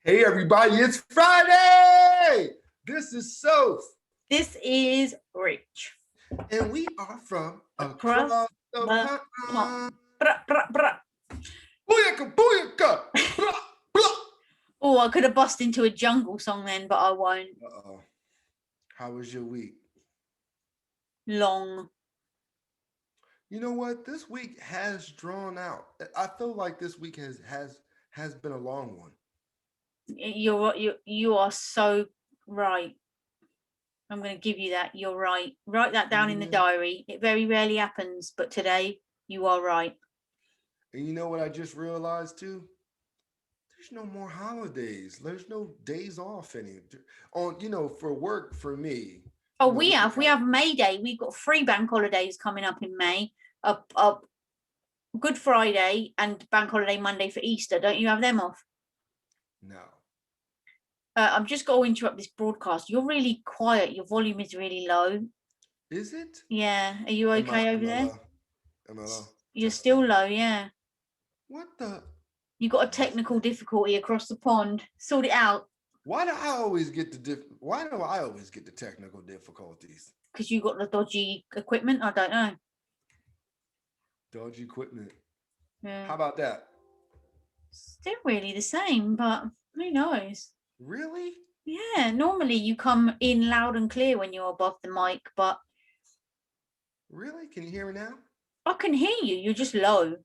Hey everybody, it's Friday! This is Soph. This is Rich. And we are from Across across the the pond. Brah, brah, brah. Booyaka, booyaka! Blah, blah. Oh, I could have bust into a jungle song then, but I won't. Uh-oh. How was your week? Long. You know what? This week has drawn out. I feel like this week has been a long one. You are so right. I'm going to give you that. You're right. Write that down in the diary. It very rarely happens, but today you are right. And you know what I just realized too? There's no more holidays. There's no days off for work for me. Oh, we have May Day. We've got 3 bank holidays coming up in May. Up Good Friday and bank holiday Monday for Easter. Don't you have them off? No. I'm just going to interrupt this broadcast. You're really quiet. Your volume is really low. Is it? Yeah. Are you okay over there? Am I low? You're still low, yeah. What the? You got a technical difficulty across the pond. Sort it out. Why do I always get the technical difficulties? Because you got the dodgy equipment? I don't know. Dodgy equipment. Yeah. How about that? Still really the same, but who knows? Really? Yeah. Normally you come in loud and clear when you're above the mic, but... Really? Can you hear me now? I can hear you. You're just low.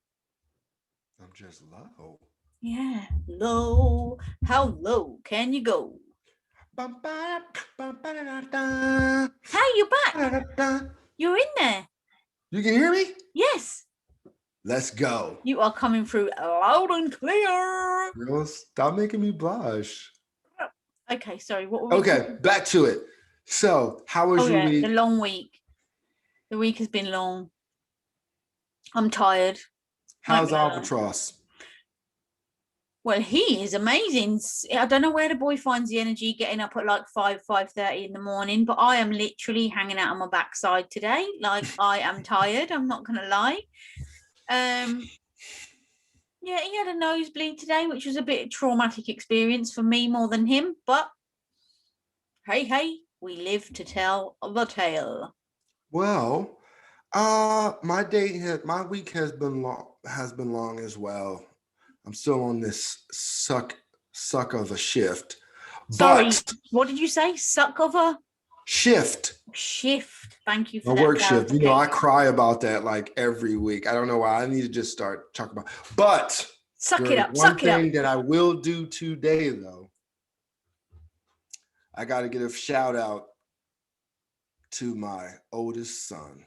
I'm just low. Yeah. Low. How low can you go? Hey, you're back. You're in there. You can hear me? Yes. Let's go. You are coming through loud and clear. Girl, stop making me blush. Okay, sorry. Okay, back to it. So, how was your week? The long week. The week has been long. I'm tired. How's Albatross? Well, he is amazing. I don't know where the boy finds the energy getting up at like 5:30 in the morning, but I am literally hanging out on my backside today. Like, I am tired. I'm not going to lie. Yeah, he had a nosebleed today, which was a bit of traumatic experience for me more than him. But hey, we live to tell the tale. Well, my week has been long as well. I'm still on this suck of a shift. Sorry, what did you say? Suck of a shift. Thank you for that. My work shift. You know, I cry about that like every week. I don't know why. I need to just start talking about. But suck it up. One thing that I will do today, though, I got to give a shout out to my oldest son.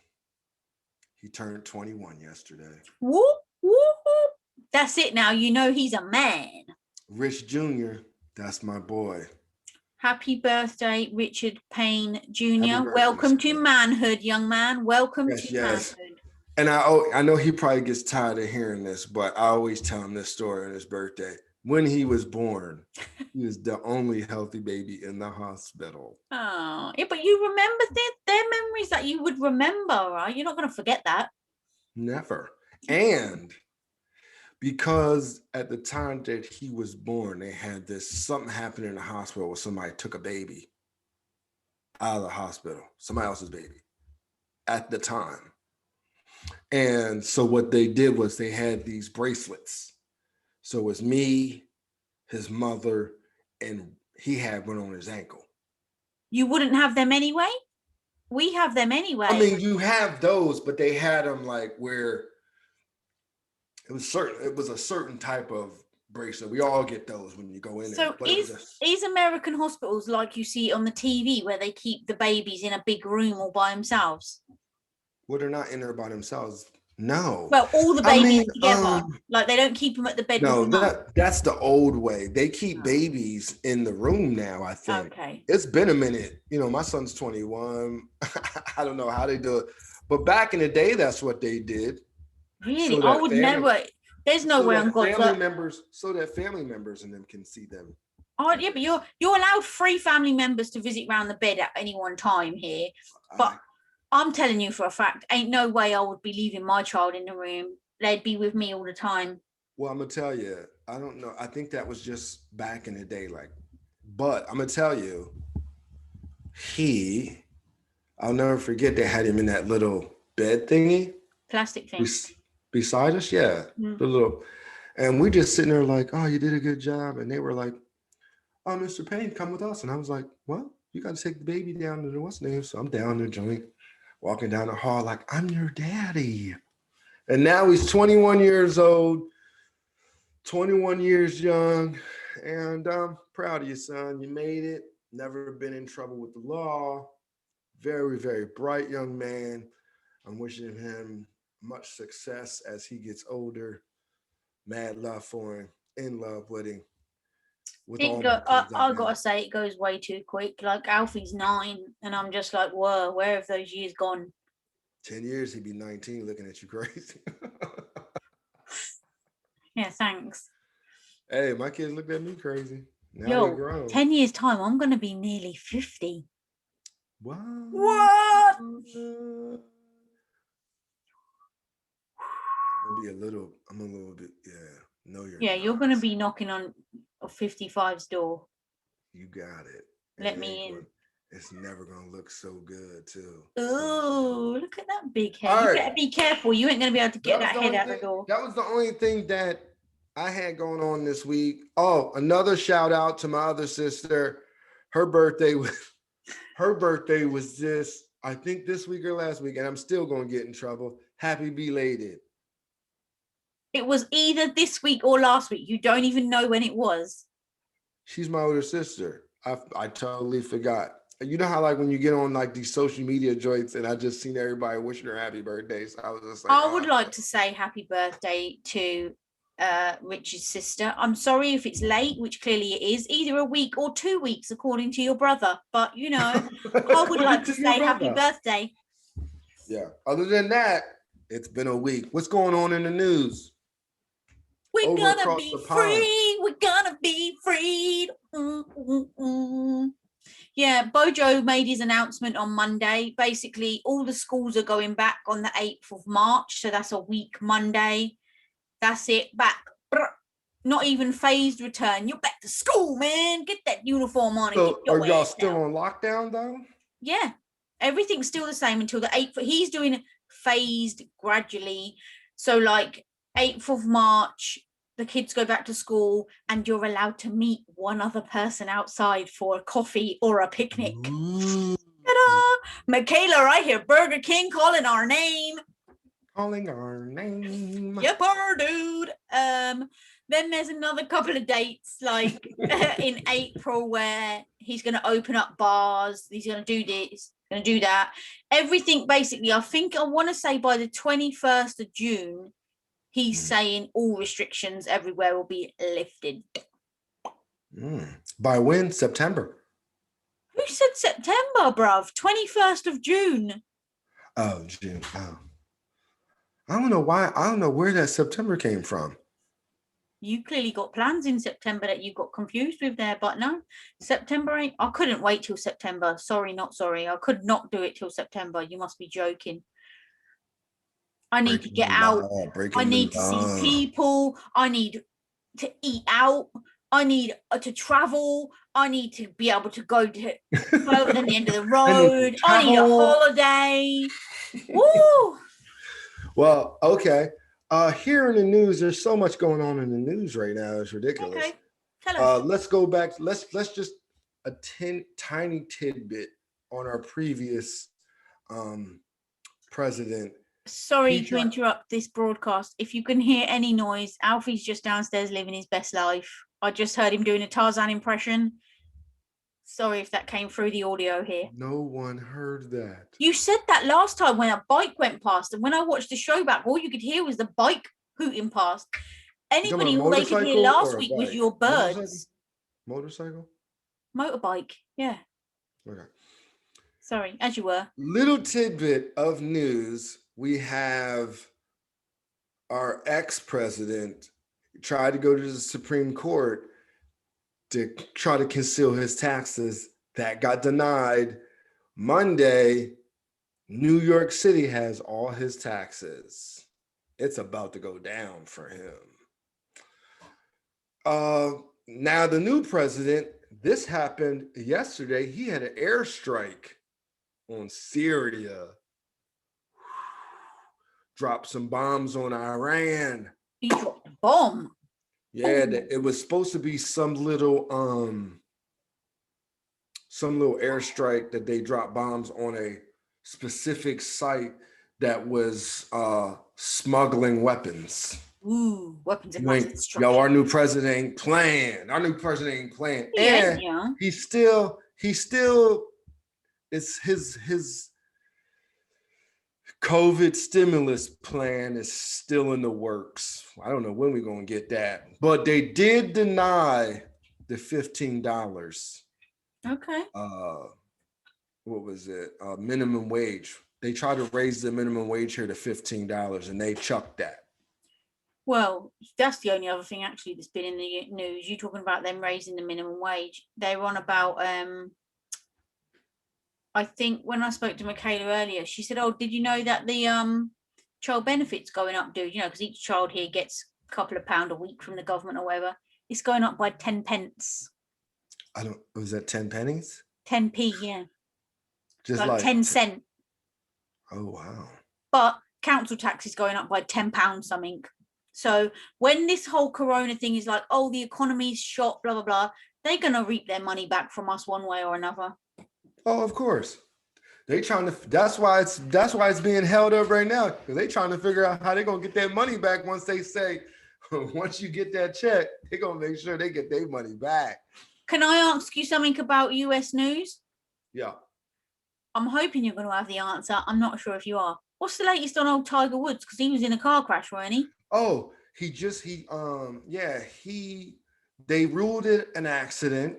He turned 21 yesterday. Whoop, whoop, whoop. That's it now. You know he's a man. Rich Jr., that's my boy. Happy birthday, Richard Payne Jr. Welcome to manhood, young man. Welcome to manhood. And I know he probably gets tired of hearing this, but I always tell him this story on his birthday. When he was born, he was the only healthy baby in the hospital. Oh, yeah, but you remember their memories that you would remember, right? You're not going to forget that. Never. And because at the time that he was born, they had something happened in the hospital where somebody took a baby out of the hospital, somebody else's baby at the time. And so what they did was they had these bracelets. So it was me, his mother, and he had one on his ankle. You wouldn't have them anyway? We have them anyway. I mean, you have those, but they had them like where it was a certain type of bracelet. We all get those when you go in there. So is American hospitals like you see on the TV where they keep the babies in a big room all by themselves? Well, they're not in there by themselves. No. Well, all the babies together. Like they don't keep them at the bed. No, that's the old way. They keep babies in the room now, I think. Okay. It's been a minute. You know, my son's 21. I don't know how they do it. But back in the day, that's what they did. Really? I would never. There's no way I'm going to. So that family members and them can see them. Oh, yeah, but you're allowed 3 family members to visit around the bed at any one time here. But I'm telling you for a fact, ain't no way I would be leaving my child in the room. They'd be with me all the time. Well, I'm going to tell you, I don't know. I think that was just back in the day, like. But I'm gonna tell you, he. I'll never forget they had him in that little bed thingy Plastic thing. bes- beside us. Yeah, the little, and we just sitting there like, oh, you did a good job, and they were like, oh, Mr. Payne, come with us, and I was like, well, you got to take the baby down to the what's name, so I'm down the joint, walking down the hall like I'm your daddy, and now he's 21 years old. 21 years young, and I'm proud of you, son. You made it. Never been in trouble with the law. Very, very bright young man. I'm wishing him much success as he gets older. Mad love for him. In love with him. With all my kids, I've I been gotta say, it goes way too quick. Like Alfie's 9, and I'm just like, whoa, where have those years gone? 10 years, he'd be 19 looking at you crazy. Yeah, thanks. Hey, my kids looked at me crazy. Now they Yo, grown. 10 years time, I'm gonna be nearly 50. What? What? I'm a little bit, yeah. No, you're Yeah, not. you're gonna be knocking on 55's door. You got it. And Let me in. It's never gonna look so good too. Oh, look at that big head. All You right. better be careful. You ain't gonna be able to get that head out the door. That was the only thing that I had going on this week. Oh, another shout out to my other sister. Her birthday was this, I think this week or last week, and I'm still gonna get in trouble. Happy belated. It was either this week or last week. You don't even know when it was. She's my older sister. I totally forgot. You know how like when you get on like these social media joints and I just seen everybody wishing her happy birthday. So I was just like, I would like to say happy birthday to Richard's sister. I'm sorry if it's late, which clearly it is, either a week or 2 weeks, according to your brother. But you know, I would like to say happy birthday. Yeah. Other than that, it's been a week. What's going on in the news? We're gonna be free. We're gonna be freed. Yeah, Bojo made his announcement on Monday. Basically, all the schools are going back on the 8th of March. So that's a week Monday. That's it. Back. Not even phased return. You're back to school, man. Get that uniform on. So are y'all still on lockdown though? Yeah. Everything's still the same until the 8th. He's doing phased gradually. So like 8th of March, the kids go back to school and you're allowed to meet one other person outside for a coffee or a picnic. Ta-da! Michaela, I hear Burger King calling our name. Calling our name. Yep, dude. Then there's another couple of dates like in April where he's going to open up bars. He's going to do this, going to do that. Everything basically, I want to say by the 21st of June, he's saying all restrictions everywhere will be lifted. By when? September. Who said September, bruv? 21st of June. Oh, June. Oh. I don't know why. I don't know where that September came from. You clearly got plans in September that you got confused with there, but no, September ain't. I couldn't wait till September. Sorry, not sorry. I could not do it till September. You must be joking. I need to get out. I need to see people. I need to eat out. I need to travel. I need to be able to go to further than the end of the road. I need a holiday. Woo! Well, okay. Here in the news, there's so much going on in the news right now. It's ridiculous. Okay, tell us. Let's go back. Let's just a tiny tidbit on our previous president. Sorry to interrupt this broadcast. If you can hear any noise, Alfie's just downstairs living his best life. I just heard him doing a Tarzan impression. Sorry if that came through the audio here. No one heard that. You said that last time when a bike went past, and when I watched the show back, all you could hear was the bike hooting past. Anybody, all they could hear last week was your birds. Motorcycle? Motorbike, yeah. Okay. Sorry, as you were. Little tidbit of news. We have our ex-president tried to go to the Supreme Court to try to conceal his taxes. That got denied. Monday, New York City has all his taxes. It's about to go down for him. Now the new president, this happened yesterday. He had an airstrike on Syria, dropped some bombs on Iran. He dropped a bomb. Yeah, it was supposed to be some little airstrike that they dropped bombs on a specific site that was smuggling weapons. Ooh, weapons of mass destruction. Yo, our new president ain't playing. Our new president ain't playing. Yeah, And he's still it's his COVID stimulus plan is still in the works. I don't know when we're gonna get that, but they did deny the $15. Okay. What was it? Minimum wage. They tried to raise the minimum wage here to $15, and they chucked that. Well, that's the only other thing actually that's been in the news. You're talking about them raising the minimum wage. They were on about I think when I spoke to Michaela earlier, she said, "Oh, did you know that the child benefits going up, dude? You know, because each child here gets a couple of pound a week from the government or whatever. It's going up by 10 pence." Was that 10 pennies? 10p, yeah. Just like 10 cent. Oh, wow. But council tax is going up by £10 something. So when this whole corona thing is like, oh, the economy's shot, blah, blah, blah, they're going to reap their money back from us one way or another. Oh, of course. They trying to, that's why it's being held up right now, because they trying to figure out how they're going to get their money back once they say, once you get that check, they're going to make sure they get their money back. Can I ask you something about US news? Yeah. I'm hoping you're going to have the answer. I'm not sure if you are. What's the latest on old Tiger Woods? Because he was in a car crash, wasn't he? Oh, they ruled it an accident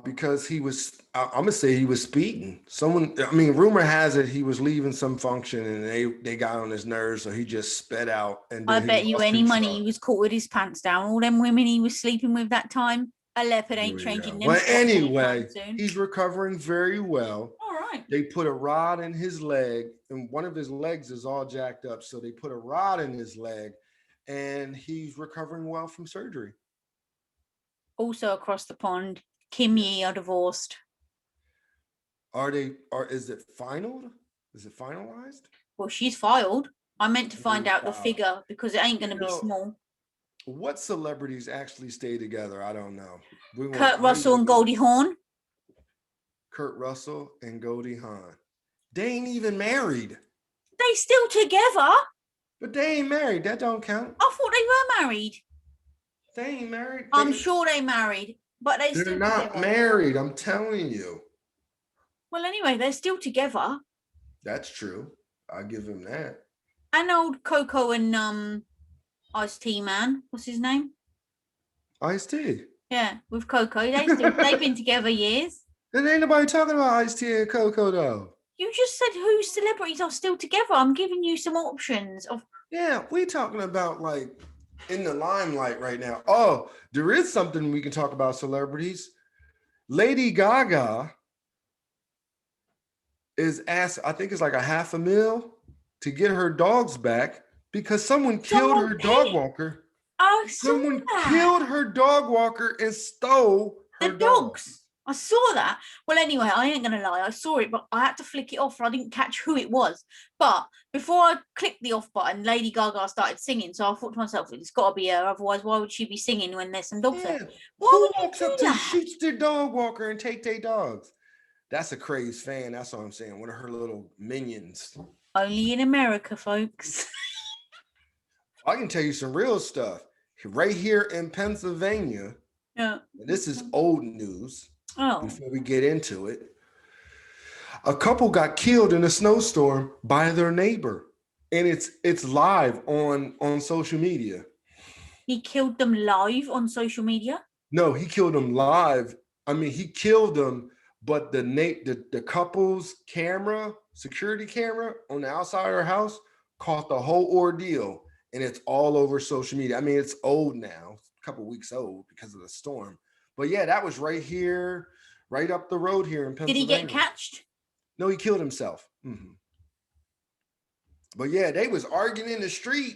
because he was, I'm going to say he was speeding. Rumor has it he was leaving some function and they got on his nerves, so he just sped out. And I bet you any money he was caught with his pants down. All them women he was sleeping with that time, a leopard ain't changing them. Well, anyway, he's recovering very well. All right. They put a rod in his leg, and one of his legs is all jacked up. So they put a rod in his leg, and he's recovering well from surgery. Also across the pond, Kim Yee are divorced. Is it final? Is it finalized? Well, she's filed. I meant to find out the figure because it ain't going to be small. What celebrities actually stay together? I don't know. Kurt Russell and Goldie Hawn. Kurt Russell and Goldie Hawn. They ain't even married. They still together. But they ain't married. That don't count. I thought they were married. They ain't married. I'm sure they married, but they're not together. Married. I'm telling you. Well, anyway, they're still together. That's true. I'll give him that. And old Coco and Ice-T man. What's his name? Ice-T. Yeah, with Coco. They've been together years. There ain't nobody talking about Ice-T and Coco though. You just said whose celebrities are still together. I'm giving you some options of. Yeah, we talking about like in the limelight right now. Oh, there is something we can talk about celebrities. Lady Gaga is asked, I think it's like $500,000 to get her dogs back because someone killed her dog walker. Someone killed her dog walker and stole her dogs. I saw that. Well, anyway, I ain't gonna lie. I saw it, but I had to flick it off. I didn't catch who it was. But before I clicked the off button, Lady Gaga started singing. So I thought to myself, it's got to be her. Otherwise, why would she be singing when there's some dogs there? Who walks up to shoots their dog walker and take their dogs? That's a crazed fan. That's what I'm saying. One of her little minions. Only in America, folks. I can tell you some real stuff. Right here in Pennsylvania. Yeah. This is old news. Oh. Before we get into it, a couple got killed in a snowstorm by their neighbor, and it's live on social media. He killed them live on social media? No, he killed them live. I mean, he killed them, but the couple's security camera on the outside of their house caught the whole ordeal, and it's all over social media. I mean, it's old now, a couple weeks old because of the storm. But yeah, that was right here, right up the road here in Pennsylvania. Did he get catched? No, he killed himself. Mm-hmm. But yeah, they was arguing in the street.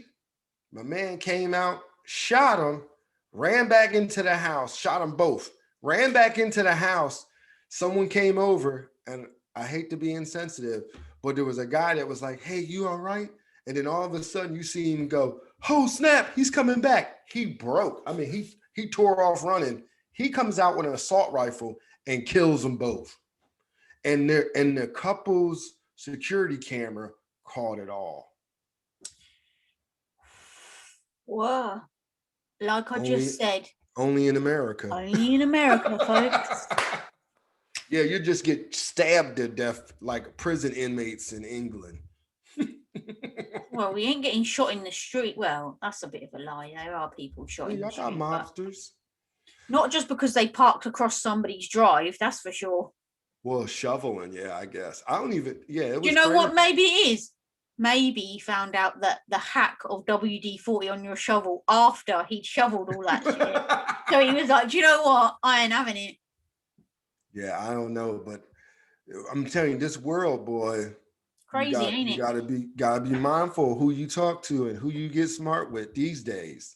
My man came out, shot him, ran back into the house, shot them both, ran back into the house. Someone came over, and I hate to be insensitive, but there was a guy that was like, hey, you all right? And then all of a sudden you see him go, oh snap, he's coming back. He broke. I mean, he tore off running. He comes out with an assault rifle and kills them both. And the couple's security camera caught it all. Whoa. Like I just said. Only in America. Only in America, folks. Yeah, you just get stabbed to death like prison inmates in England. Well, we ain't getting shot in the street. Well, that's a bit of a lie. There are people shot in the street. Y'all got mobsters. Not just because they parked across somebody's drive, that's for sure. Well, shoveling, yeah, I guess. I don't even, yeah. It was. Do you know what maybe it is? Maybe he found out that the hack of WD-40 on your shovel after he'd shoveled all that shit. So he was like, do you know what? I ain't having it. Yeah, I don't know, but I'm telling you, this world, boy, crazy, ain't it? You gotta be mindful of who you talk to and who you get smart with these days.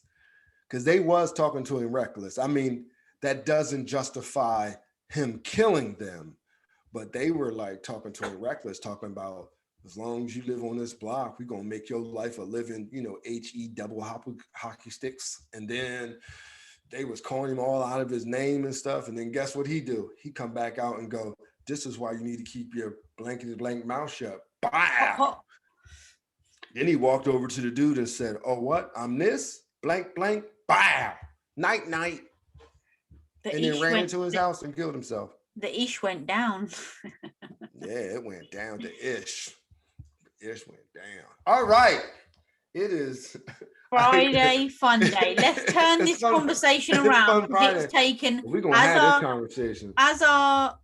Because they was talking to him reckless. I mean, that doesn't justify him killing them, but they were like talking to him reckless, talking about, as long as you live on this block, we're gonna make your life a living, HE double hockey sticks. And then they was calling him all out of his name and stuff. And then guess what he do? He come back out and go, this is why you need to keep your blankety blank mouth shut. Bow. Then he walked over to the dude and said, oh, what? I'm this blank blank. Bow. Night night. And then ran into his house and killed himself. The ish went down. Yeah, it went down to ish. Ish went down. All right. It is Friday fun day. Let's turn this conversation around. It's taken. We're gonna have this conversation. As our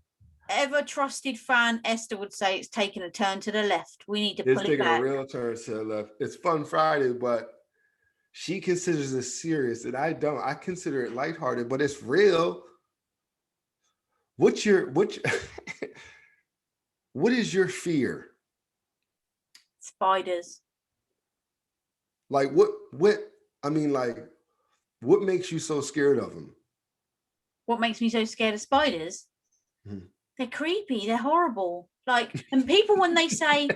ever trusted fan Esther would say, it's taken a turn to the left. We need to pull it back. It's taking a real turn to the left. It's Fun Friday, but she considers it serious, and I don't. I consider it lighthearted, but it's real. What is your fear? Spiders. Like what makes you so scared of them? What makes me so scared of spiders? They're creepy. They're horrible. Like, and people, when they say,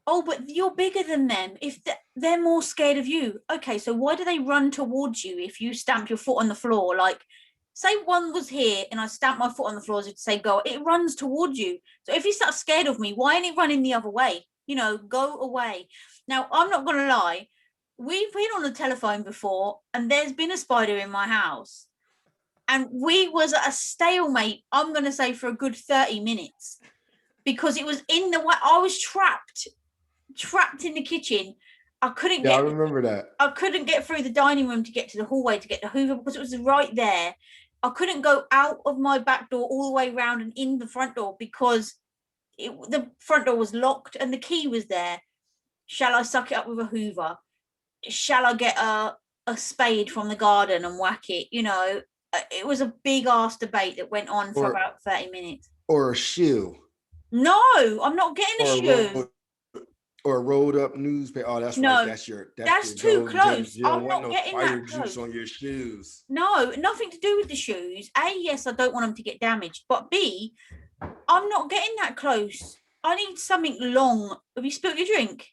oh, but you're bigger than them, if they're more scared of you. Okay, so why do they run towards you if you stamp your foot on the floor? Like, say one was here and I stamped my foot on the floor as if to say go, it runs towards you. So if you start scared of me, why ain't it running the other way? Go away. Now, I'm not going to lie. We've been on the telephone before and there's been a spider in my house. And we was at a stalemate, I'm going to say, for a good 30 minutes. Because it was in the way. I was trapped in the kitchen. I couldn't get. I remember that. I couldn't get through the dining room to get to the hallway to get the Hoover because it was right there. I couldn't go out of my back door all the way around and in the front door because the front door was locked and the key was there. Shall I suck it up with a Hoover? Shall I get a spade from the garden and whack it? It was a big ass debate that went on for about 30 minutes. Or a shoe. No, I'm not getting a shoe. Or a rolled up newspaper. Oh, that's no, right. That's too close. I'm not getting that close. Juice on your shoes. No, nothing to do with the shoes. A, yes, I don't want them to get damaged. But B, I'm not getting that close. I need something long. Have you spilled your drink?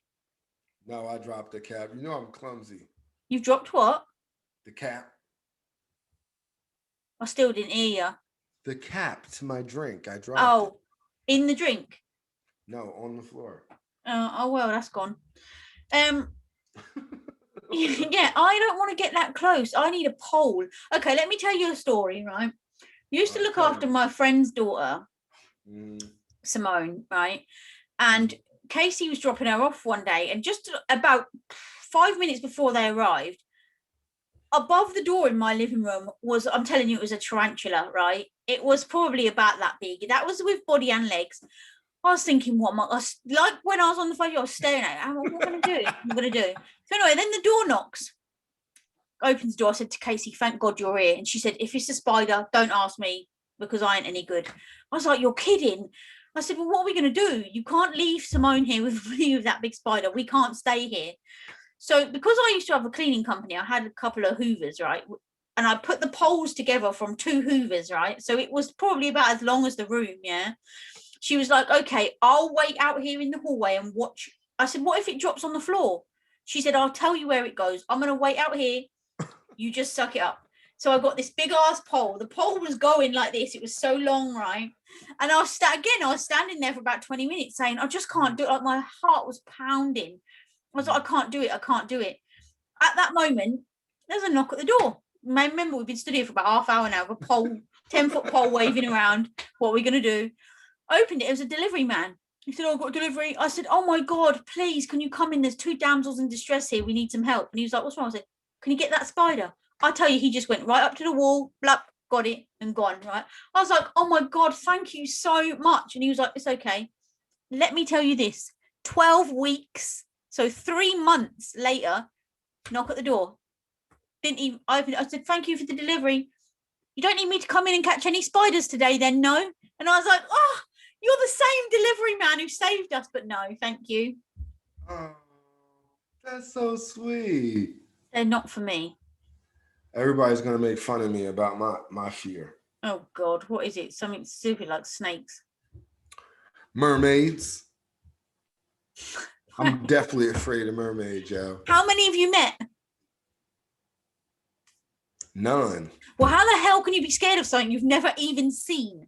No, I dropped the cap. I'm clumsy. You've dropped what? The cap. I still didn't hear you. The cap to my drink. I dropped it. In the drink? No, on the floor. Oh well, that's gone. Yeah, I don't want to get that close. I need a pole. Okay, let me tell you a story, right? Used to look after my friend's daughter, Simone, right? And Casey was dropping her off one day, and just about 5 minutes before they arrived, above the door in my living room was, I'm telling you, it was a tarantula, right? It was probably about that big. That was with body and legs. I was thinking, like when I was on the phone, I was staring at it. What am I going to do? I'm going to do. So anyway, then the door knocks. Opens the door. I said to Casey, thank God you're here. And she said, if it's a spider, don't ask me because I ain't any good. I was like, you're kidding. I said, well, what are we going to do? You can't leave Simone here with me with that big spider. We can't stay here. So because I used to have a cleaning company, I had a couple of Hoovers, right? and I put the poles together from 2 hoovers, right? So it was probably about as long as the room, yeah? She was like, okay, I'll wait out here in the hallway and watch. I said, what if it drops on the floor? She said, I'll tell you where it goes. I'm going to wait out here. You just suck it up. So I got this big ass pole. The pole was going like this. It was so long, right? And I was standing there for about 20 minutes saying, I just can't do it. Like my heart was pounding. I was like, I can't do it. I can't do it. At that moment, there's a knock at the door. Remember, we've been stood here for about half hour now, a pole, 10-foot pole waving around. What are we going to do? Opened it. It was a delivery man. He said, oh, I've got a delivery. I said, oh my God, please, can you come in? There's 2 damsels in distress here. We need some help. And he was like, what's wrong? I said, can you get that spider? I tell you, he just went right up to the wall, blap, got it and gone, right? I was like, oh my God, thank you so much. And he was like, it's okay. Let me tell you this, 12 weeks, so 3 months later, knock at the door. Didn't even open it. I said, thank you for the delivery. You don't need me to come in and catch any spiders today then, no? And I was like, oh, you're the same delivery man who saved us, but no, thank you. Oh, that's so sweet. They're not for me. Everybody's gonna make fun of me about my fear. Oh God, what is it? Something stupid like snakes. Mermaids. I'm definitely afraid of mermaids, yo. How many have you met? None. Well, how the hell can you be scared of something you've never even seen?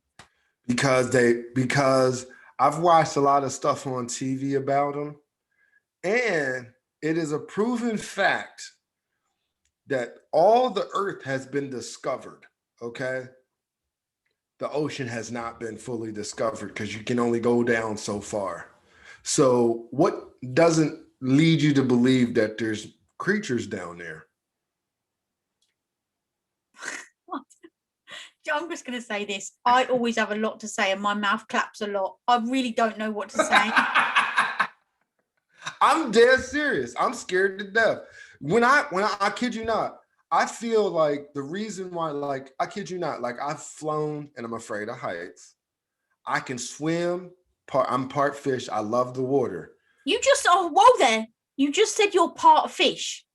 Because I've watched a lot of stuff on TV about them, and it is a proven fact that all the earth has been discovered, okay? The ocean has not been fully discovered because you can only go down so far. So what doesn't lead you to believe that there's creatures down there? I'm just going to say this. I always have a lot to say and my mouth claps a lot. I really don't know what to say. I'm dead serious. I'm scared to death. When I kid you not, I feel like the reason why, like, I kid you not, like I've flown and I'm afraid of heights. I can swim. I'm part fish. I love the water. You just, whoa there. You just said you're part fish.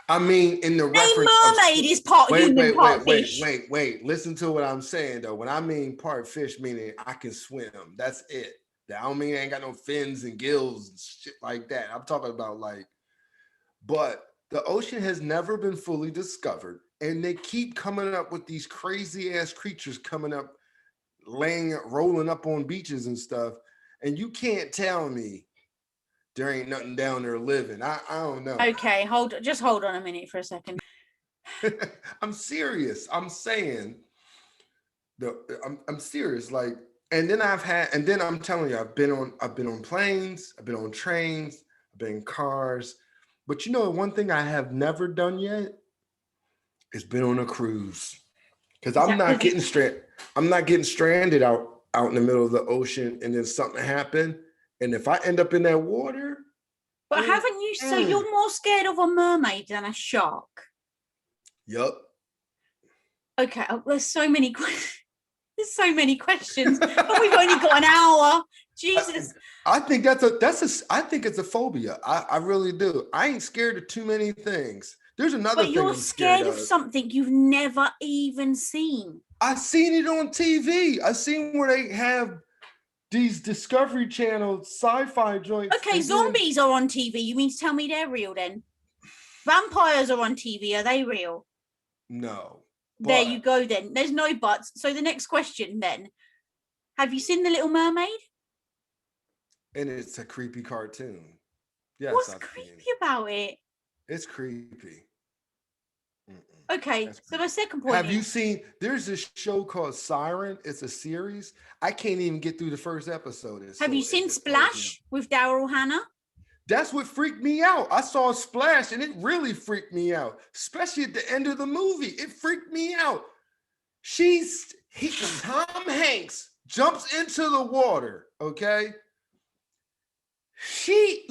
I mean, in the reference mermaid is part human, part fish. Wait. Listen to what I'm saying, though. When I mean part fish, meaning I can swim. That's it. I don't mean I ain't got no fins and gills and shit like that. I'm talking about but the ocean has never been fully discovered. And they keep coming up with these crazy ass creatures coming up, rolling up on beaches and stuff. And you can't tell me there ain't nothing down there living. I don't know. Okay, hold on a minute for a second. I'm serious. I'm saying I'm serious. Like, and then I'm telling you, I've been on planes, I've been on trains, I've been in cars. But you know, one thing I have never done yet is been on a cruise. Because I'm not getting stranded out in the middle of the ocean and then something happened. And if I end up in that water. But haven't you, so you're more scared of a mermaid than a shark? Yup. Okay, there's so many questions. There's so many questions. But we've only got an hour. Jesus. I think I think it's a phobia. I really do. I ain't scared of too many things. There's another thing. But you're scared of something you've never even seen. I've seen it on TV. I've seen where they have these Discovery Channel sci-fi joints. Okay, zombies are on TV. You mean to tell me they're real then? Vampires are on TV. Are they real? No. There you go then. There's no buts. So the next question then. Have you seen The Little Mermaid? And it's a creepy cartoon. Yes. What's creepy about it? It's creepy. Okay, so my second point Have you seen, there's this show called Siren. It's a series. I can't even get through the first episode. Have you seen Splash with Daryl Hannah? That's what freaked me out. I saw Splash and it really freaked me out, especially at the end of the movie. It freaked me out. Tom Hanks jumps into the water, okay? He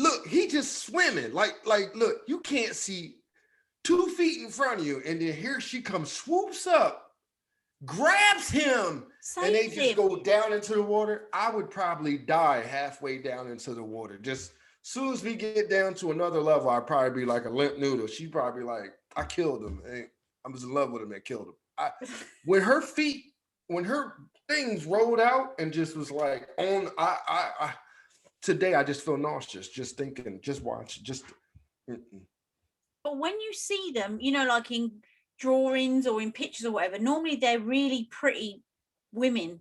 just swimming. Like, look, you can't see 2 feet in front of you, and then here she comes, swoops up, grabs him, and they just go down into the water. I would probably die halfway down into the water. Just as soon as we get down to another level, I'd probably be like a limp noodle. She'd probably be like, I killed him. I was in love with him and killed him. When her things rolled out and just was like on, today I just feel nauseous just thinking, just watch, just. Mm-mm. But when you see them, like in drawings or in pictures or whatever, normally they're really pretty women.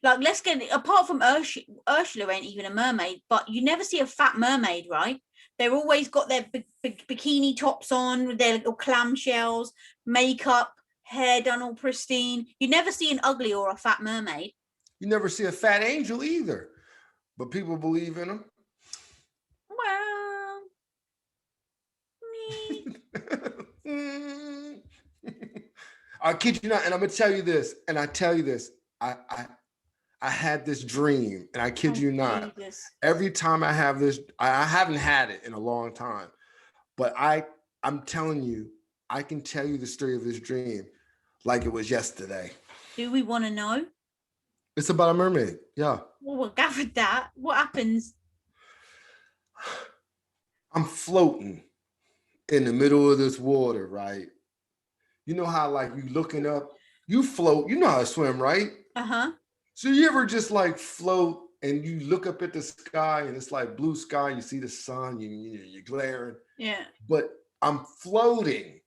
Like, let's get, apart from Ursula ain't even a mermaid, but you never see a fat mermaid, right? They're always got their big bikini tops on with their little clamshells, makeup, hair done all pristine. You never see an ugly or a fat mermaid. You never see a fat angel either, but people believe in them. Well, I kid you not, and I'm gonna tell you this, and I tell you this, I had this dream, and I kid you not. Jesus. Every time I have this, I haven't had it in a long time, but I'm telling you, I can tell you the story of this dream like it was yesterday. Do we want to know? It's about a mermaid. Yeah. Well, we gathered that. What happens? I'm floating in the middle of this water, right? You know how like you looking up, you float, you know how to swim, right? Uh-huh. So you ever just like float and you look up at the sky and it's like blue sky, you see the sun, you're glaring. Yeah. But I'm floating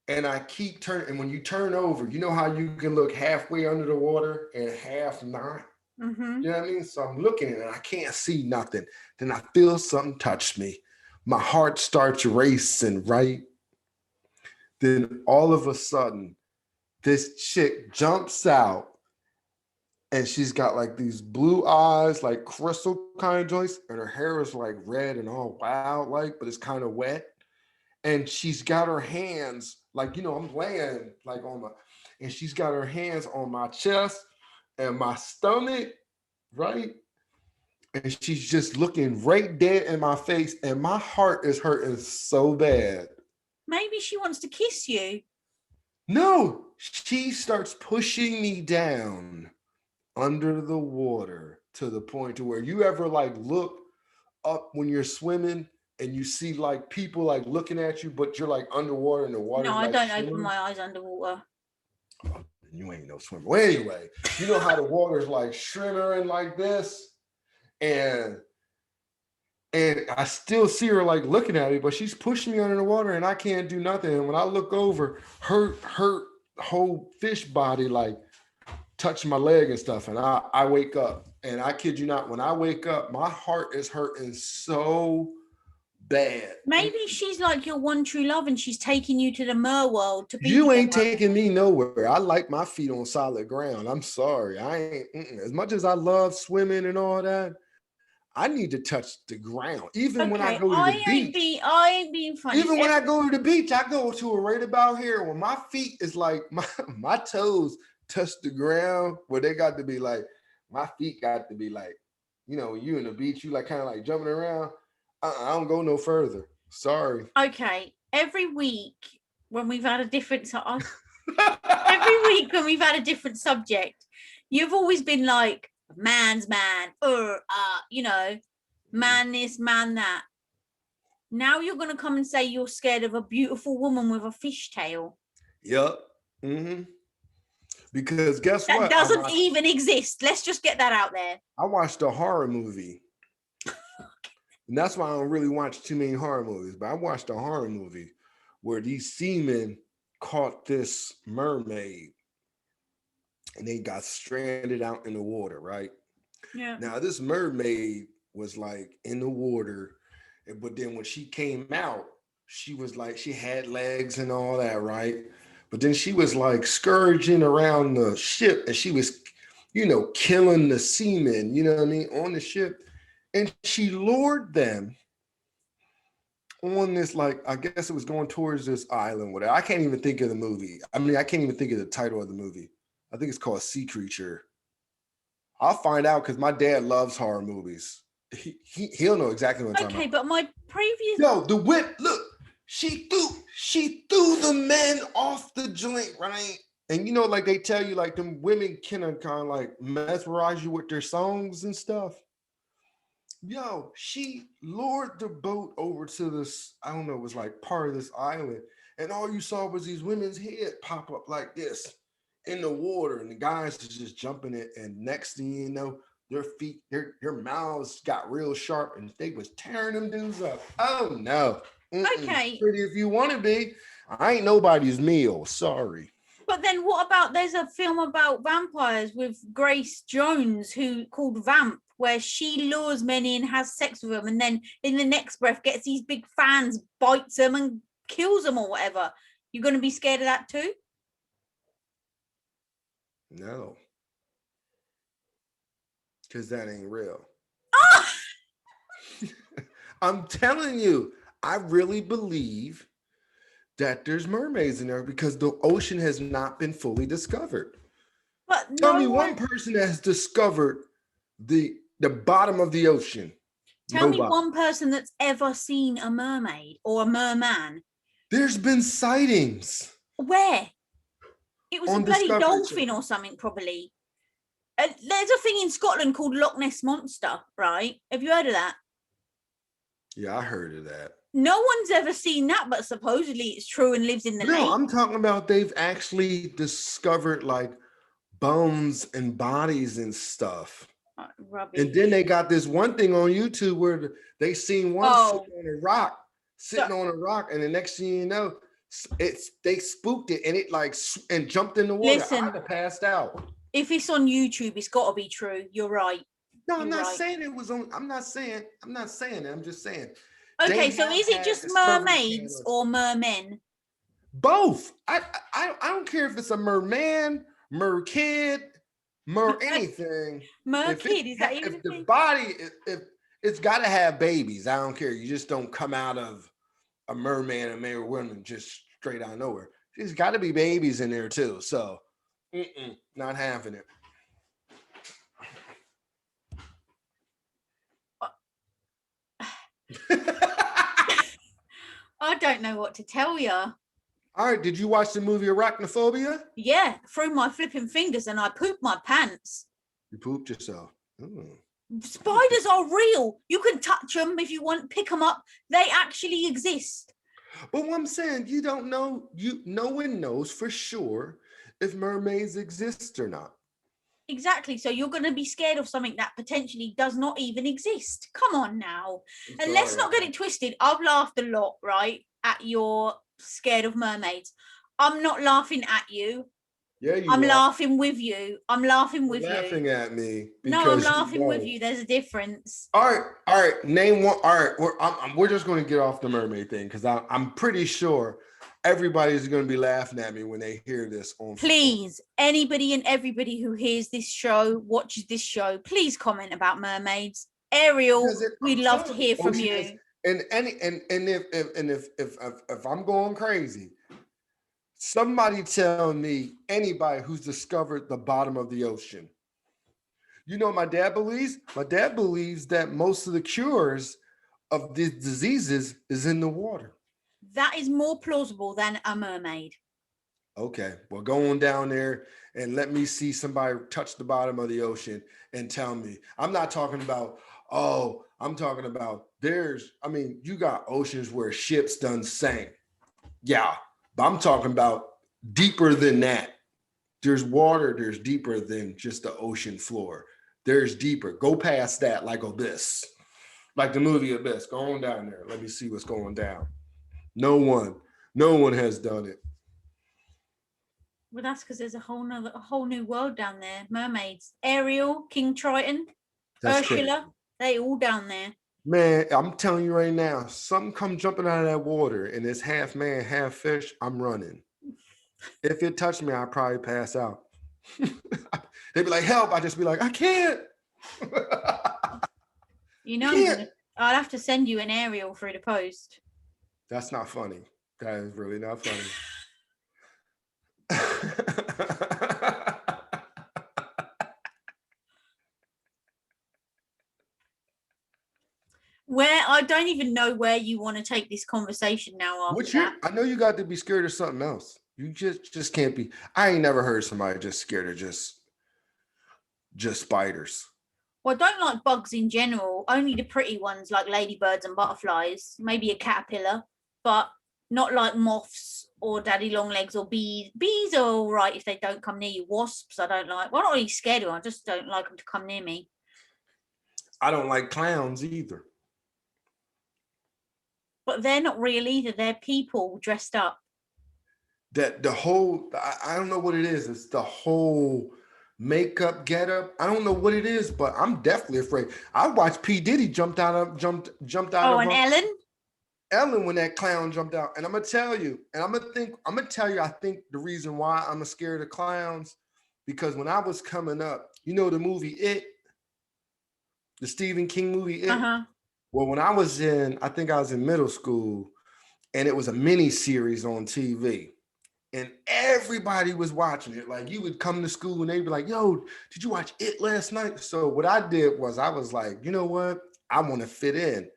and I keep turning. And when you turn over, you know how you can look halfway under the water and half not? Mm-hmm. You know what I mean? So I'm looking and I can't see nothing. Then I feel something touch me. My heart starts racing, right? Then all of a sudden, this chick jumps out and she's got like these blue eyes, like crystal kind of joints, and her hair is like red and all wild, like, but it's kind of wet. And she's got her hands, like, I'm laying like and she's got her hands on my chest and my stomach, right? And she's just looking right dead in my face, and my heart is hurting so bad. Maybe she wants to kiss you. No, she starts pushing me down under the water to the point to where you ever like look up when you're swimming and you see like people like looking at you, but you're like underwater and the water. No, I like don't shimmering. open my eyes underwater. Oh, you ain't no swimmer. Well, anyway, you know how the water's like shimmering like this, and I still see her like looking at me, but she's pushing me under the water and I can't do nothing. And when I look over, her whole fish body like touched my leg and stuff. And I wake up, and I kid you not, when I wake up, my heart is hurting so bad. Maybe she's like your one true love and she's taking you to the mer world to be You together. ain't taking me nowhere. I like my feet on solid ground. I'm sorry. I ain't, as much as I love swimming and all that, I need to touch the ground. Even when I go to the beach. I ain't being funny. Even when I go to the beach, I go to it right about here when my feet is like, my toes touch the ground, where they got to be like, my feet got to be like, you in the beach, you like kind of like jumping around. I don't go no further. Sorry. Okay. Every week when we've had a different subject, you've always been like, man's man, man this, man that. Now you're gonna come and say you're scared of a beautiful woman with a fishtail. Yep. Mm-hmm. Because guess what? That doesn't even exist. Let's just get that out there. I watched a horror movie. And that's why I don't really watch too many horror movies. But I watched a horror movie where these seamen caught this mermaid and they got stranded out in the water, right? Yeah. Now, this mermaid was like in the water, but then when she came out, she was like, she had legs and all that, right? But then she was like scourging around the ship and she was, killing the seamen, you know what I mean, on the ship. And she lured them on this, like, I guess it was going towards this island, whatever. I can't even think of the movie. I mean, I can't even think of the title of the movie. I think it's called Sea Creature. I'll find out because my dad loves horror movies. He'll know exactly what I'm talking about. Okay, but my previous... Yo, the whip, look, she threw the men off the joint, right? And like they tell you, like them women can kind of like mesmerize you with their songs and stuff. Yo, she lured the boat over to this, I don't know, it was like part of this island. and all you saw was these women's head pop up like this in the water, and the guys is just jumping it, and next thing you know, their feet, their mouths got real sharp, and they was tearing them dudes up. Oh no. Okay. Pretty if you want to be. I ain't nobody's meal. Sorry. But then what about, there's a film about vampires with Grace Jones who called Vamp, where she lures men in, has sex with them, and then in the next breath gets these big fans, bites them and kills them or whatever. You're going to be scared of that too? No. Because that ain't real. Ah! I'm telling you, I really believe that there's mermaids in there because the ocean has not been fully discovered. But Tell no me one person that has discovered the bottom of the ocean. Tell me one person that's ever seen a mermaid or a merman. There's been sightings. Where? It was On a bloody Discovery dolphin Channel. or something, probably. There's a thing in Scotland called Loch Ness Monster, right? Have you heard of that? Yeah, I heard of that. No one's ever seen that, but supposedly it's true and lives in the lake. No, I'm talking about they've actually discovered like bones and bodies and stuff. Rubbish. And then they got this one thing on YouTube where they seen one sitting on a rock, and the next thing you know, they spooked it and it and jumped in the water. Listen, I'd have passed out. If it's on YouTube, it's got to be true. You're right. No, I'm not saying it was on. I'm not saying it. I'm just saying. Okay, so is it just mermaids or mermen? Both. I don't care if it's a merman, merkid, anything. Merkid, is that even if the body, if it's got to have babies. I don't care. You just don't come out of a merman and male woman just straight out of nowhere. There's got to be babies in there too. So, not having it. I don't know what to tell you. All right, did you watch the movie Arachnophobia? Yeah, through my flipping fingers, and I pooped my pants. You pooped yourself. Ooh. Spiders are real. You can touch them if you want, pick them up. They actually exist. But what I'm saying, you don't know, no one knows for sure if mermaids exist or not. Exactly. So you're going to be scared of something that potentially does not even exist. Come on now. And let's not get it twisted. I've laughed a lot, right, at your scared of mermaids. I'm not laughing at you. Yeah, I'm laughing with you. I'm laughing with you. Laughing at me. No, I'm laughing with you. There's a difference. All right. Name one. All right, we're just going to get off the mermaid thing because I'm pretty sure everybody's going to be laughing at me when they hear this. Please, anybody and everybody who hears this show, watches this show, please comment about mermaids. Ariel, we'd love to hear from you. And if I'm going crazy, somebody tell me anybody who's discovered the bottom of the ocean. You know what my dad believes? My dad believes that most of the cures of these diseases is in the water. That is more plausible than a mermaid. Okay, well, go on down there and let me see somebody touch the bottom of the ocean and tell me. I'm not talking about, I'm talking about you got oceans where ships done sank. Yeah, but I'm talking about deeper than that. There's water, there's deeper than just the ocean floor. There's deeper. Go past that like Abyss. Like the movie Abyss. Go on down there. Let me see what's going down. No one has done it. Well, that's because there's a whole new world down there. Mermaids. Ariel, King Triton, that's Ursula, crazy. They all down there. Man, I'm telling you right now, something come jumping out of that water and it's half man, half fish, I'm running. If it touched me, I'd probably pass out. They'd be like, help. I'd just be like, I can't. You know, I'll have to send you an Ariel through the post. That's not funny. That is really not funny. Where I don't even know where you want to take this conversation now. I know you got to be scared of something else. You just can't be. I ain't never heard somebody just scared of just spiders. Well, I don't like bugs in general. Only the pretty ones like ladybirds and butterflies. Maybe a caterpillar, but Not like moths or daddy long legs or bees. Bees are all right if they don't come near you. Wasps, I don't like. Well, I'm not really scared of them. I just don't like them to come near me. I don't like clowns either. But they're not real either. They're people dressed up. That the whole, I don't know what it is. It's the whole makeup getup. I don't know what it is, but I'm definitely afraid. I watched P. Diddy jumped out of and Ellen? Ellen when that clown jumped out. And I'm gonna tell you, I think the reason why I'm scared of clowns, because when I was coming up, you know the movie It, the Stephen King movie It. Well, when I was I think I was in middle school, and it was a mini series on TV. And everybody was watching it. Like, you would come to school and they'd be like, yo, did you watch It last night? So what I did was I was like, you know what? I want to fit in.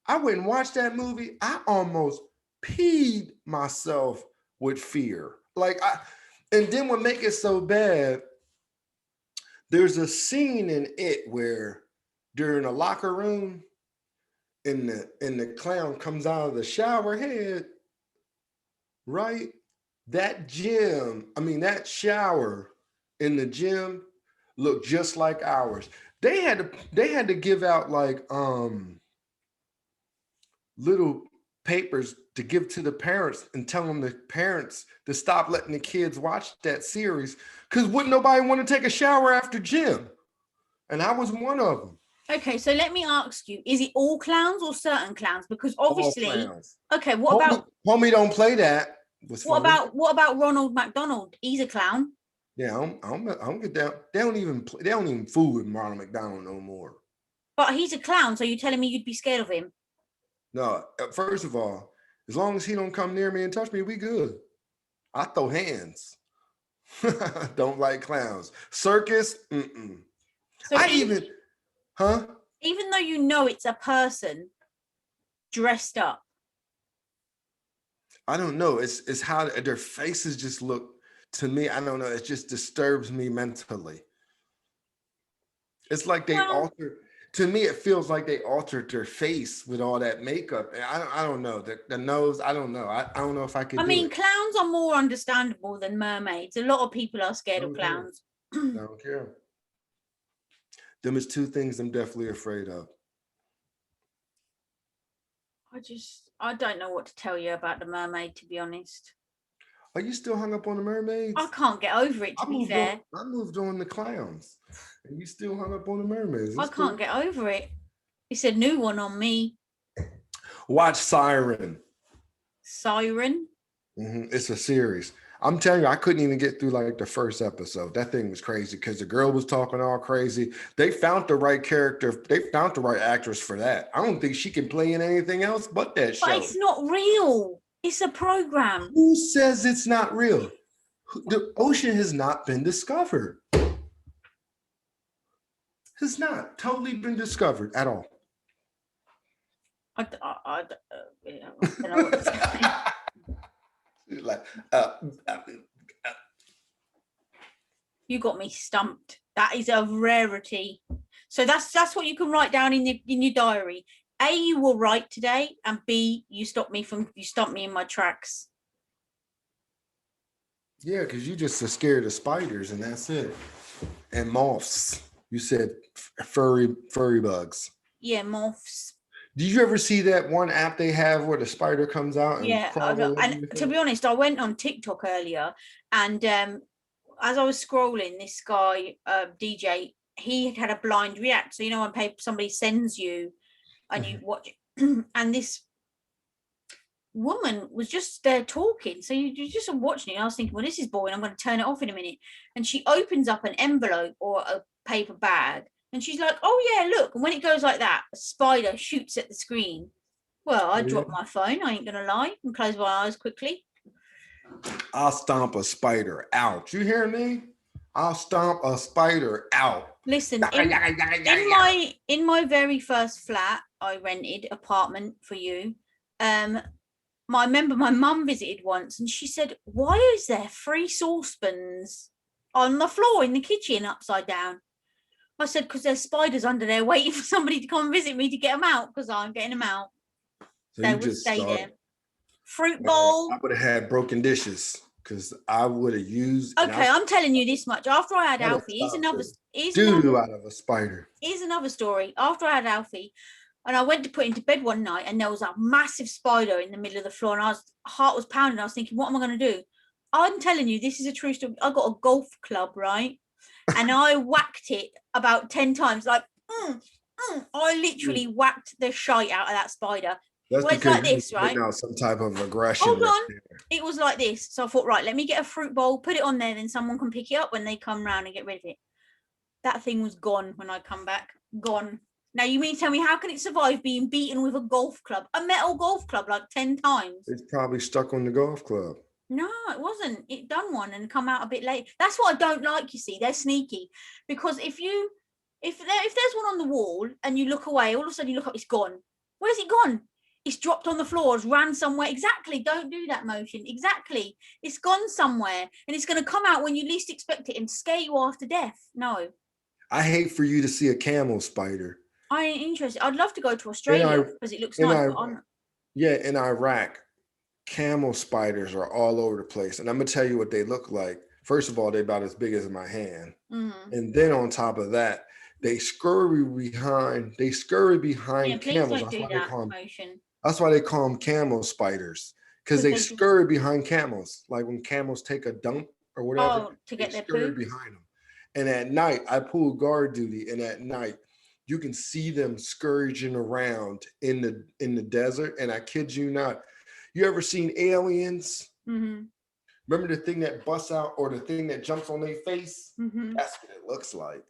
I went and watched that movie. I almost peed myself with fear. And then what make it so bad, there's a scene in It where during a locker room and the clown comes out of the shower head, right? That shower in the gym looked just like ours. They had to give out like little papers to give to the parents and tell them the parents to stop letting the kids watch that series, because wouldn't nobody want to take a shower after gym? And I was one of them. Okay, so let me ask you, is it all clowns or certain clowns? Because obviously, okay, homie don't play that. What about Ronald McDonald? He's a clown. Yeah, I don't get down. They don't even fool with Ronald McDonald no more. But he's a clown, so you're telling me you'd be scared of him? No, first of all, as long as he don't come near me and touch me, we good. I throw hands. Don't like clowns. Circus, So even though you know it's a person dressed up. I don't know. It's how their faces just look to me. I don't know. It just disturbs me mentally. It's like they altered. To me, it feels like they altered their face with all that makeup. And I don't know. The nose, I don't know. I don't know if I could. I mean, clowns are more understandable than mermaids. A lot of people are scared of clowns. I don't care. Them is two things I'm definitely afraid of. I don't know what to tell you about the mermaid, to be honest. Are you still hung up on the mermaids? I can't get over it, to be fair. I moved on the clowns. And you still hung up on the mermaids. I can't get over it. It's a new one on me. Watch Siren. Siren? It's a series. I'm telling you, I couldn't even get through like the first episode. That thing was crazy because the girl was talking all crazy. They found the right character. They found the right actress for that. I don't think she can play in anything else but that show. But it's not real. It's a program. Who says it's not real? The ocean has not been discovered. Has not totally been discovered at all. I don't know what to say. Like, you got me stumped. That is a rarity. So that's what you can write down in your diary. A, you were right today, and B, you stumped me in my tracks. Yeah, because you just are scared of spiders, and that's it. And moths. You said furry bugs. Yeah, moths. Did you ever see that one app they have where the spider comes out? And to be honest, I went on TikTok earlier, and as I was scrolling, this guy, DJ, he had a blind react. So, you know, when somebody sends you and you watch it, and this woman was just there talking. So you just watching it. I was thinking, well, this is boring. I'm going to turn it off in a minute. And she opens up an envelope or a paper bag. And she's like, oh, yeah, look. And when it goes like that, a spider shoots at the screen. Well, I dropped my phone. I ain't going to lie. And close my eyes quickly. I'll stomp a spider out. You hear me? I'll stomp a spider out. Listen, in my very first flat, I rented apartment for you. I remember my mum visited once and she said, why is there 3 saucepans on the floor in the kitchen upside down? I said, because there's spiders under there waiting for somebody to come and visit me to get them out, because I'm getting them out. So they would stay there. fruit bowl. I would have had broken dishes because I would have used. Okay, I'm telling you this much. After I had Alfie, here's another out of a spider. Here's another story. After I had Alfie, and I went to put into bed one night, and there was a massive spider in the middle of the floor, and heart was pounding. I was thinking, what am I going to do? I'm telling you, this is a true story. I got a golf club, right? And I whacked it about 10 times, like, I literally whacked the shite out of that spider. That's well, because like this, right? Now some type of aggression. Hold on. It was like this. So I thought, right, let me get a fruit bowl, put it on there, then someone can pick it up when they come round and get rid of it. That thing was gone when I come back. Gone. Now you mean to tell me how can it survive being beaten with a golf club, a metal golf club, like 10 times? It's probably stuck on the golf club. No, it wasn't. It done one and come out a bit late. That's what I don't like. You see, they're sneaky because if there's one on the wall and you look away, all of a sudden you look up, it's gone. Where's it gone? It's dropped on the floor, it's ran somewhere. Exactly. Don't do that motion. Exactly. It's gone somewhere and it's going to come out when you least expect it and scare you after death. No. I hate for you to see a camel spider. I ain't interested. I'd love to go to Australia because it looks nice. In Iraq, camel spiders are all over the place. And I'm going to tell you what they look like. First of all, they're about as big as my hand. Mm-hmm. And then on top of that, they scurry behind camels. That's why they call them camel spiders. Because they scurry behind camels. Like when camels take a dump or whatever. Oh, to get their poop behind them. And at night, I pull guard duty. And at night, you can see them scurrying around in the desert. And I kid you not. You ever seen Aliens? Mm-hmm. Remember the thing that busts out or the thing that jumps on their face? Mm-hmm. That's what it looks like.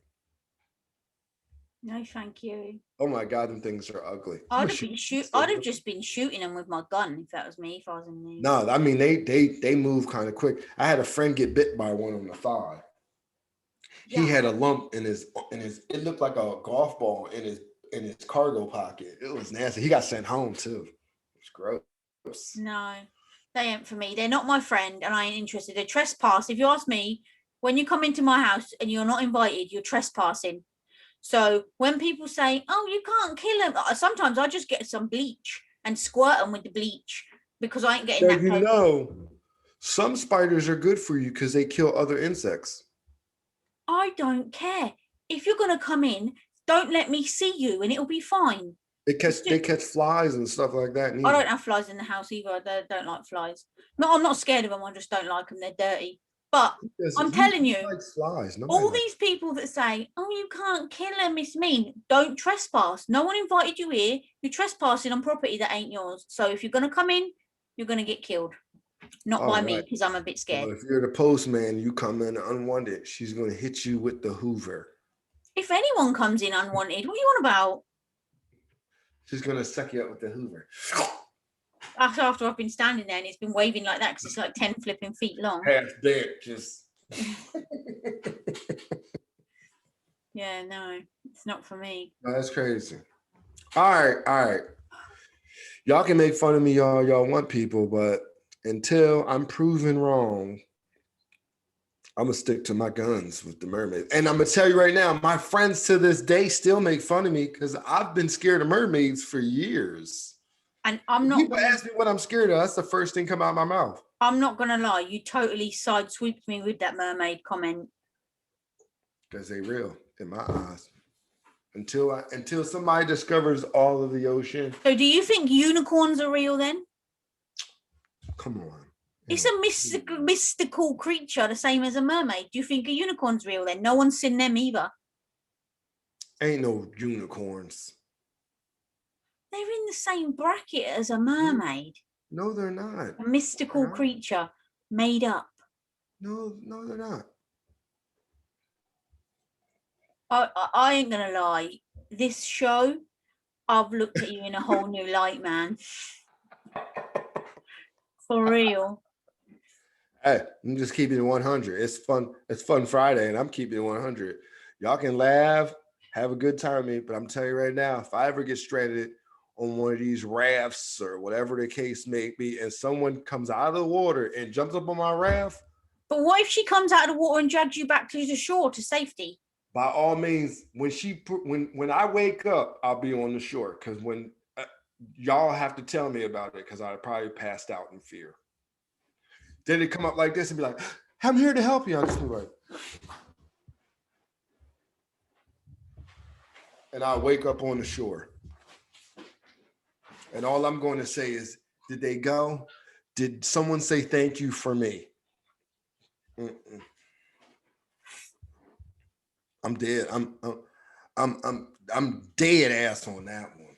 No, thank you. Oh my God, them things are ugly. I'd have just been shooting them with my gun if that was me. If I was in there. No, I mean they move kind of quick. I had a friend get bit by one on the thigh. Yeah. He had a lump in his. It looked like a golf ball in his cargo pocket. It was nasty. He got sent home too. It's gross. No, they ain't for me. They're not my friend, and I ain't interested. They're trespass. If you ask me, when you come into my house and you're not invited, you're trespassing. So when people say, "Oh, you can't kill them," sometimes I just get some bleach and squirt them with the bleach because I ain't getting that. You know, some spiders are good for you because they kill other insects. I don't care. If you're gonna come in, don't let me see you, and it'll be fine. They catch flies and stuff like that. I don't have flies in the house either. I don't like flies. No, I'm not scared of them. I just don't like them. They're dirty. But I'm telling you, flies. all these people that say, "Oh, you can't kill them, it's mean," don't trespass. No one invited you here. You're trespassing on property that ain't yours. So if you're going to come in, you're going to get killed. Not by me, because I'm a bit scared. Well, if you're the postman, you come in unwanted, she's going to hit you with the Hoover. If anyone comes in unwanted, what are you on about? She's going to suck you up with the Hoover. After I've been standing there and it's been waving like that because it's like 10 flipping feet long. Half dead, just. Yeah, no, it's not for me. No, that's crazy. All right. Y'all can make fun of me, y'all want people, but until I'm proven wrong, I'm going to stick to my guns with the mermaid. And I'm going to tell you right now, my friends to this day still make fun of me because I've been scared of mermaids for years. And I'm not. People ask me what I'm scared of. That's the first thing come out of my mouth. I'm not gonna lie. You totally sideswiped me with that mermaid comment. Because they real in my eyes. Until somebody discovers all of the ocean. So, do you think unicorns are real then? Come on. It's a mystical creature, the same as a mermaid. Do you think a unicorn's real then? No one's seen them either. Ain't no unicorns. They're in the same bracket as a mermaid. No, they're not. A mystical creature made up. No, they're not. I ain't gonna lie. This show, I've looked at you in a whole new light, man. For real. Hey, I'm just keeping it 100. It's fun. It's Fun Friday, and I'm keeping it 100. Y'all can laugh, have a good time with me, but I'm telling you right now, if I ever get stranded on one of these rafts or whatever the case may be, and someone comes out of the water and jumps up on my raft. But what if she comes out of the water and drags you back to the shore to safety? By all means, when I wake up, I'll be on the shore. Because when y'all have to tell me about it because I probably passed out in fear. Then they come up like this and be like, I'm here to help you. I'll just be like, and I'll wake up on the shore. And all I'm going to say is, did they go? Did someone say thank you for me? Mm-mm. I'm dead. I'm dead ass on that one.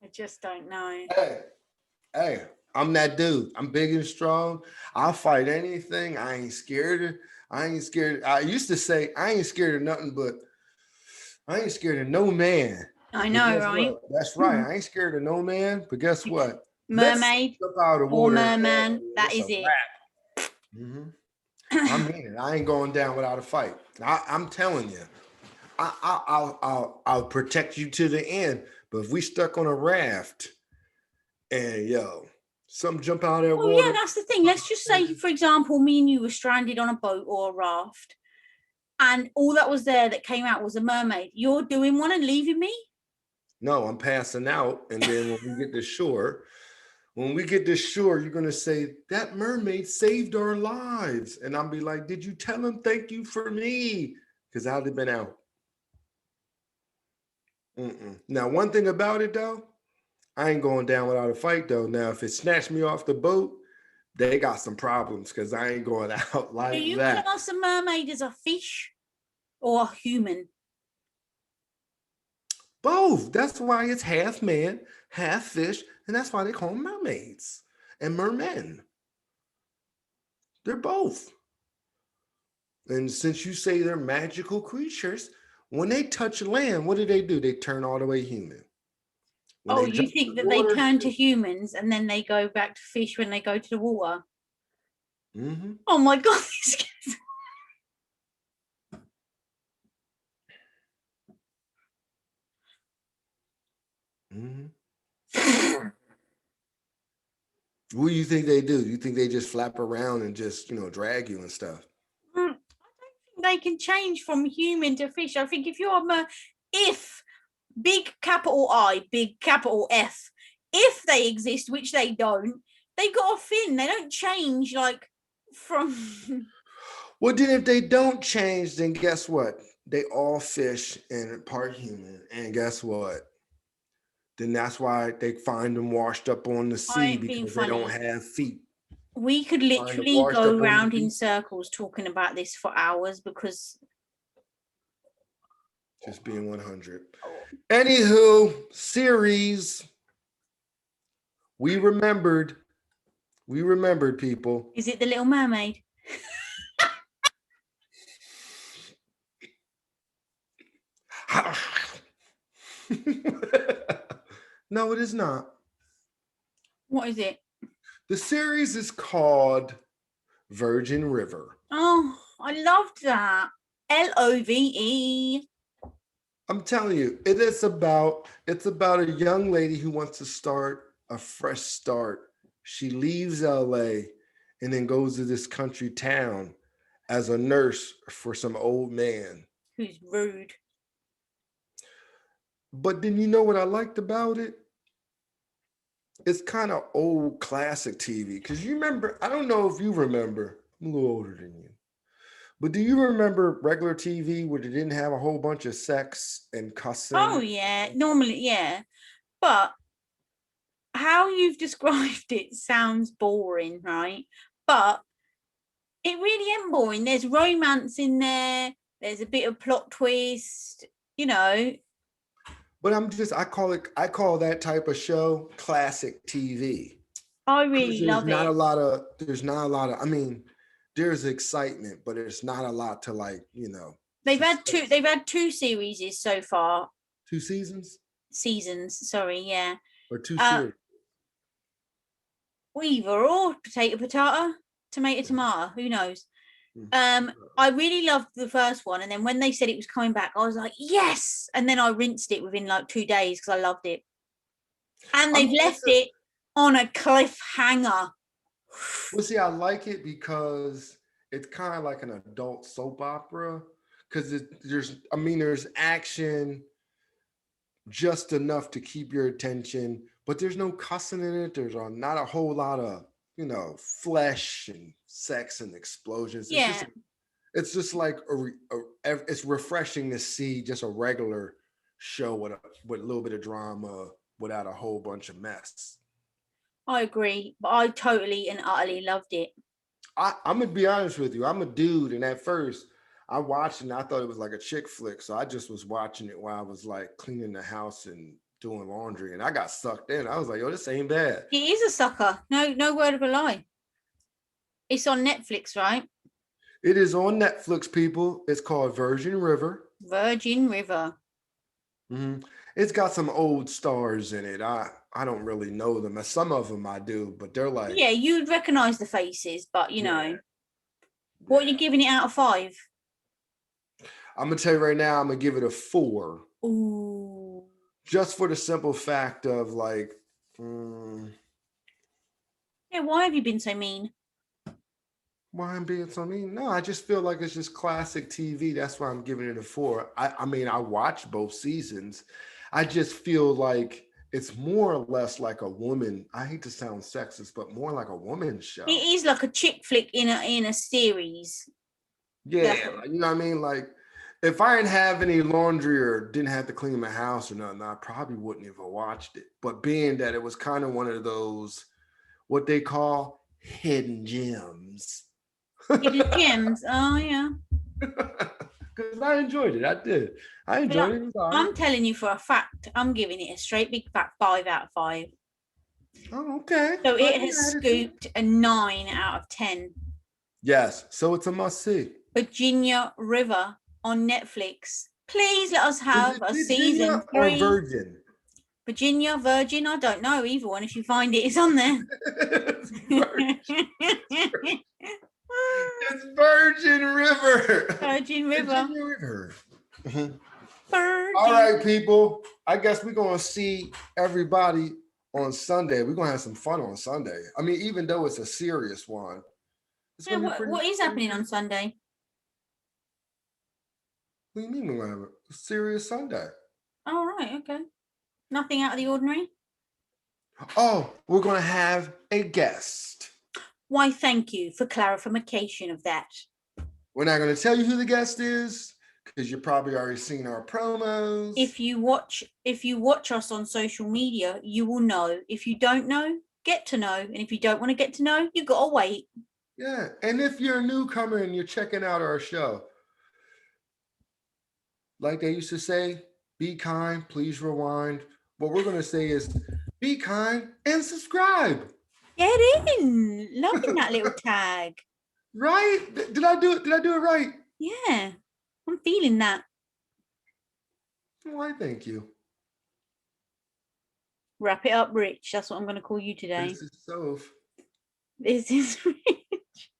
I just don't know. Hey, I'm that dude. I'm big and strong. I'll fight anything. I ain't scared. I used to say I ain't scared of nothing, but I ain't scared of no man. I But know, guess right? what? That's right. I ain't scared of no man. But guess what? Mermaid Let's jump out of the or water. merman, that It's a is it. wrap. Mm-hmm. I mean it. I ain't going down without a fight. I'm telling you. I'll protect you to the end. But if we stuck on a raft and some jump out of that Oh yeah, water. that's the thing. Let's just say, for example, me and you were stranded on a boat or a raft, and all that was there that came out was a mermaid. You're doing one and leaving me? No, I'm passing out. And then when we get to shore, you're gonna say, that mermaid saved our lives. And I'll be like, did you tell him thank you for me? Because I'd have been out. Now, one thing about it though, I ain't going down without a fight though. Now, if it snatched me off the boat, they got some problems because I ain't going out like Do you that. class a mermaid as a fish or a human? Both. That's why it's half man, half fish, and that's why they call them mermaids and mermen. They're both. And since you say they're magical creatures, when they touch land, what do? They turn all the way human. When Oh, they you jump in think the that they water, turn to humans and then they go back to fish when they go to the water? mm-hmm. Oh my God. This gets... Mm-hmm. What do you think they do? You think they just flap around and just, drag you and stuff? I don't think they can change from human to fish. I think if big capital I, big capital F, if they exist, which they don't, they got a fin. They don't change like from. Well, then if they don't change, then guess what? They all fish and part human. And guess what? Then that's why they find them washed up on the I sea ain't being because they don't funny. have feet. We could Find them literally washed go up on the round in beach. circles talking about this for hours because. Just being 100. Anywho, series. We remembered. People. Is it the Little Mermaid? No, it is not. What is it? The series is called Virgin River. Oh, I loved that. LOVE. I'm telling you, it's about a young lady who wants to start a fresh start. She leaves LA and then goes to this country town as a nurse for some old man. Who's rude. But then you know what I liked about it? It's kind of old classic TV. Because you remember, I don't know if you remember, I'm a little older than you. But do you remember regular TV where they didn't have a whole bunch of sex and cussing? Oh, yeah. Normally, yeah. But how you've described it sounds boring, right? But it really ain't boring. There's romance in there. There's a bit of plot twist, But I call that type of show classic TV. I really love it. There's not a lot of, I mean, there's excitement, but there's not a lot to They've had two series so far. 2 seasons? Seasons, sorry, yeah. Or 2 series? Either or, potato, tomato, who knows? I really loved the first one, and then when they said it was coming back, I was like, yes! And then I rinsed it within like 2 days because I loved it. And they've left it on a cliffhanger. Well, see, I like it because it's kind of like an adult soap opera because there's action just enough to keep your attention, but there's no cussing in it. There's not a whole lot of flesh and sex and explosions. Yeah, It's just like it's refreshing to see just a regular show with a little bit of drama without a whole bunch of mess. I agree, but I totally and utterly loved it. I'm gonna be honest with you. I'm a dude, and at first I watched it and I thought it was like a chick flick, so I just was watching it while I was like cleaning the house and doing laundry, and I got sucked in. I was like, "Yo, this ain't bad." It is a sucker. No, no word of a lie. It's on Netflix, right? It is on Netflix, people. It's called Virgin River. Virgin River. It's got some old stars in it. I don't really know them. Some of them I do, but they're like, Yeah, you'd recognize the faces, but yeah, what are you giving it out of 5? I'm gonna tell you right now, I'm gonna give it a 4. Ooh. Just for the simple fact of like, Yeah, why have you been so mean? why I'm being so mean? No, I just feel like it's just classic TV. That's why I'm giving it a 4. I mean, I watched both seasons. I just feel like it's more or less like a woman. I hate to sound sexist, but more like a woman's show. It is like a chick flick in a series. Yeah, you know what I mean? Like, if I didn't have any laundry or didn't have to clean my house or nothing, I probably wouldn't have watched it. But being that it was kind of one of those, what they call hidden gems. Hidden gems. Oh yeah. Because I enjoyed it. I did. I enjoyed it. It was all right. I'm telling you for a fact, I'm giving it a straight big fat 5 out of 5. Oh, okay. So it has scooped a 9 out of 10. Yes. So it's a must see. Virginia River on Netflix. Please let us have a season 3. Or Virgin? Virginia, Virgin, I don't know. Either one. If you find it, it's on there. It's Virgin River. Virgin River. Virginia River. Virgin. All right, people. I guess we're going to see everybody on Sunday. We're going to have some fun on Sunday. I mean, even though it's a serious one. Yeah, what is happening on Sunday? What do you mean we're going to have a serious Sunday? Oh, right. Okay. Nothing out of the ordinary? Oh, we're going to have a guest. Why, thank you for clarification of that. We're not going to tell you who the guest is because you've probably already seen our promos. If you watch us on social media, you will know. If you don't know, get to know. And if you don't want to get to know, you got to wait. Yeah. And if you're a newcomer and you're checking out our show, like they used to say, be kind, please rewind. What we're going to say is be kind and subscribe. Get in. Loving that little tag. Right? Did I do it right? Yeah. I'm feeling that. Why, thank you. Wrap it up, Rich. That's what I'm going to call you today. This is Soph. This is Rich.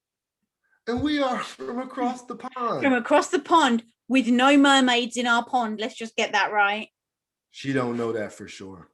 And we are from across the pond. From across the pond with no mermaids in our pond. Let's just get that right. She don't know that for sure.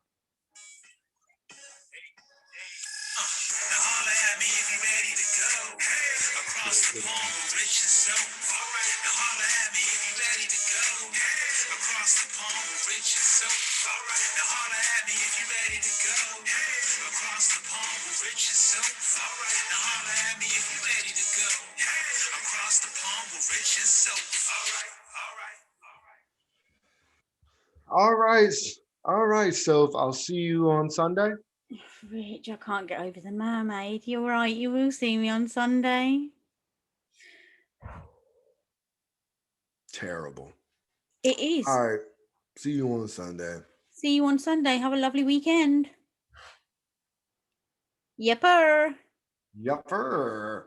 All right. So I'll see you on Sunday. Rich, I can't get over the mermaid. You're right. You will see me on Sunday. Terrible. It is. All right. See you on Sunday. See you on Sunday. Have a lovely weekend. Yepper. Yepper.